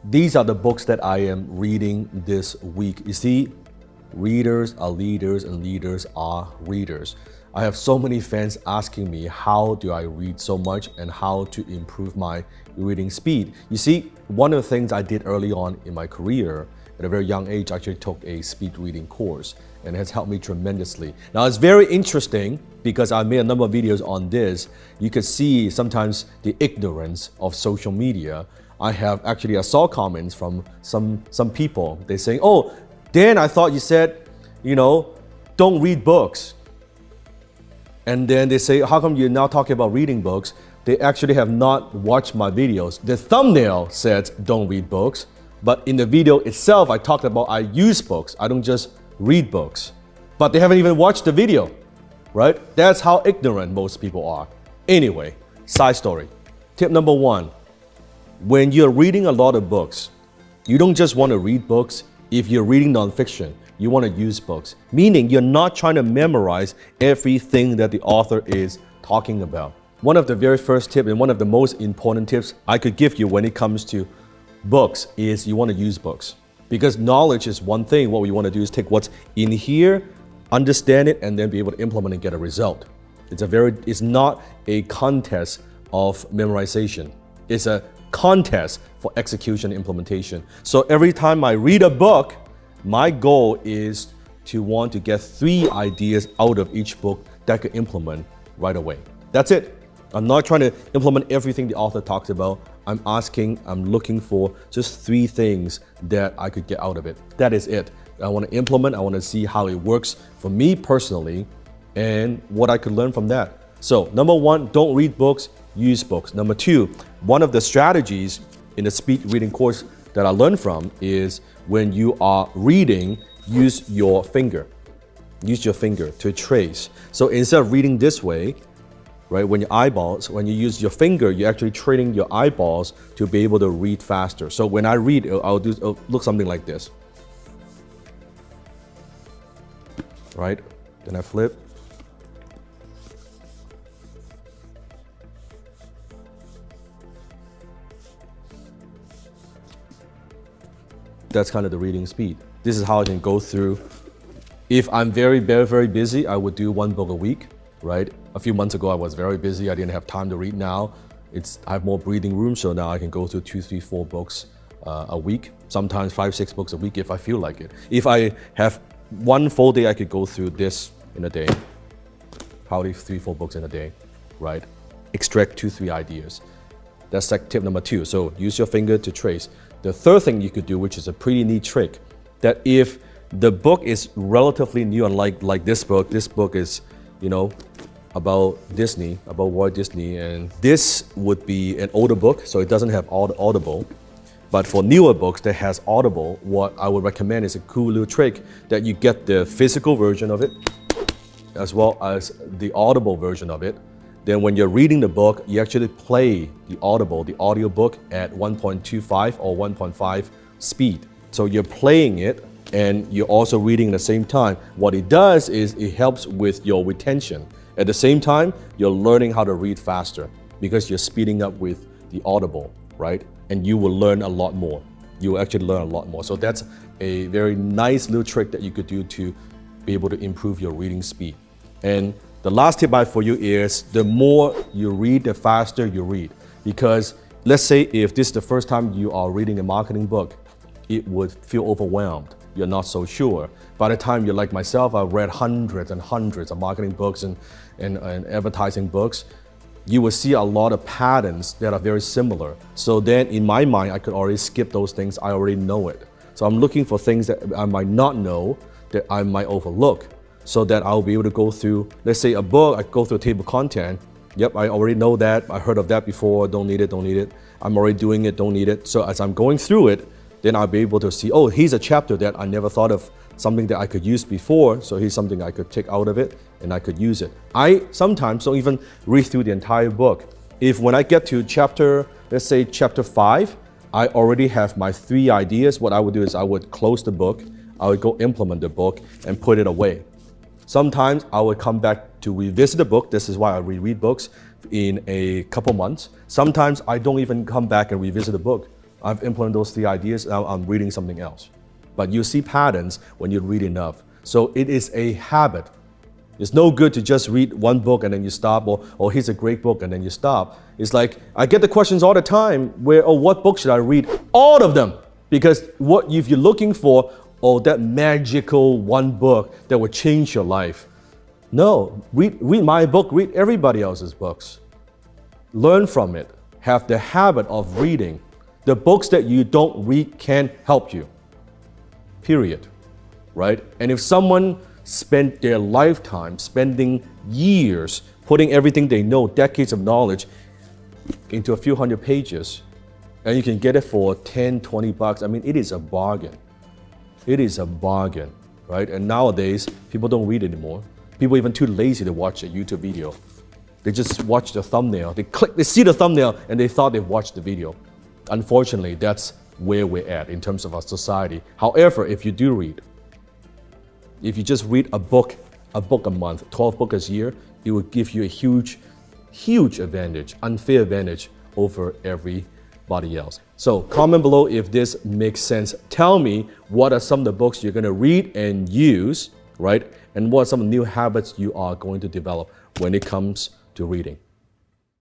These are the books that I am reading this week. You see, readers are leaders and leaders are readers. I have so many fans asking me how do I read so much and how to improve my reading speed. You see, one of the things I did early on in my career, at a very young age, I actually took a speed reading course, and it has helped me tremendously. Now, it's very interesting because I made a number of videos on this. You can see sometimes the ignorance of social media. I saw comments from some people. They saying, "Oh, Dan, I thought you said, don't read books." And then they say, "How come you're now talking about reading books?" They actually have not watched my videos. The thumbnail said, "Don't read books." But in the video itself, I talked about I use books. I don't just read books. But they haven't even watched the video, right? That's how ignorant most people are. Anyway, side story. Tip number 1, when you're reading a lot of books, you don't just want to read books. If you're reading nonfiction, you want to use books, meaning you're not trying to memorize everything that the author is talking about. One of the very first tips and one of the most important tips I could give you when it comes to books is you want to use books. Because knowledge is one thing. What we want to do is take what's in here, understand it, and then be able to implement and get a result. It's not a contest of memorization. It's a contest for execution and implementation. So every time I read a book, my goal is to want to get 3 ideas out of each book that I could implement right away. That's it. I'm not trying to implement everything the author talks about. I'm looking for just 3 things that I could get out of it. That is it. I want to implement, I want to see how it works for me personally and what I could learn from that. So number 1, don't read books, use books. Number 2, one of the strategies in the speed reading course that I learned from is when you are reading, use your finger. Use your finger to trace. So instead of reading this way, right, when you use your finger, you're actually training your eyeballs to be able to read faster. So when I read, it'll look something like this. Right? Then I flip. That's kind of the reading speed. This is how I can go through. If I'm very, very, very busy, I would do 1 book a week, right? A few months ago, I was very busy. I didn't have time to read. Now, I have more breathing room, so now I can go through 2, 3, 4 books a week. Sometimes 5, 6 books a week if I feel like it. If I have 1 full day, I could go through this in a day. Probably 3, 4 books in a day, right? Extract 2, 3 ideas. That's like tip number 2. So use your finger to trace. The third thing you could do, which is a pretty neat trick, that if the book is relatively new, and like this book is, about Disney, about Walt Disney, and this would be an older book, so it doesn't have Audible. But for newer books that has Audible, what I would recommend is a cool little trick that you get the physical version of it, as well as the Audible version of it. Then when you're reading the book, you actually play the audio book at 1.25 or 1.5 speed. So you're playing it and you're also reading at the same time. What it does is it helps with your retention. At the same time, you're learning how to read faster because you're speeding up with the Audible, right? And you will learn a lot more. You will actually learn a lot more. So that's a very nice little trick that you could do to be able to improve your reading speed. And the last tip I have for you is the more you read, the faster you read. Because let's say if this is the first time you are reading a marketing book, it would feel overwhelmed. You're not so sure. By the time you're like myself, I've read hundreds and hundreds of marketing books and advertising books, you will see a lot of patterns that are very similar. So then in my mind, I could already skip those things. I already know it. So I'm looking for things that I might not know, that I might overlook, so that I'll be able to go through, let's say a book, I go through a table of content. Yep, I already know that. I heard of that before. Don't need it. I'm already doing it. Don't need it. So as I'm going through it, then I'll be able to see, oh, here's a chapter that I never thought of, something that I could use before. So here's something I could take out of it and I could use it. I sometimes don't even read through the entire book. If when I get to let's say chapter 5, I already have my 3 ideas, what I would do is I would close the book, I would go implement the book and put it away. Sometimes I would come back to revisit the book. This is why I reread books in a couple months. Sometimes I don't even come back and revisit the book. I've implemented those 3 ideas, now I'm reading something else. But you see patterns when you read enough. So it is a habit. It's no good to just read one book and then you stop, or here's a great book and then you stop. It's like, I get the questions all the time where, oh, what book should I read? All of them. Because what if you're looking for, oh, that magical one book that will change your life. No, read my book, read everybody else's books. Learn from it. Have the habit of reading. The books that you don't read can't help you. Period. Right? And if someone spent their lifetime, spending years, putting everything they know, decades of knowledge, into a few hundred pages, and you can get it for 10, 20 bucks, I mean, it is a bargain. It is a bargain, right? And nowadays, people don't read anymore. People are even too lazy to watch a YouTube video. They just watch the thumbnail. They see the thumbnail, and they thought they've watched the video. Unfortunately, that's where we're at in terms of our society. However, if you do read, if you just read a book a month, 12 books a year, it will give you a huge advantage, unfair advantage over everybody else. So comment below if this makes sense. Tell me what are some of the books you're going to read and use, right? And what are some new habits you are going to develop when it comes to reading.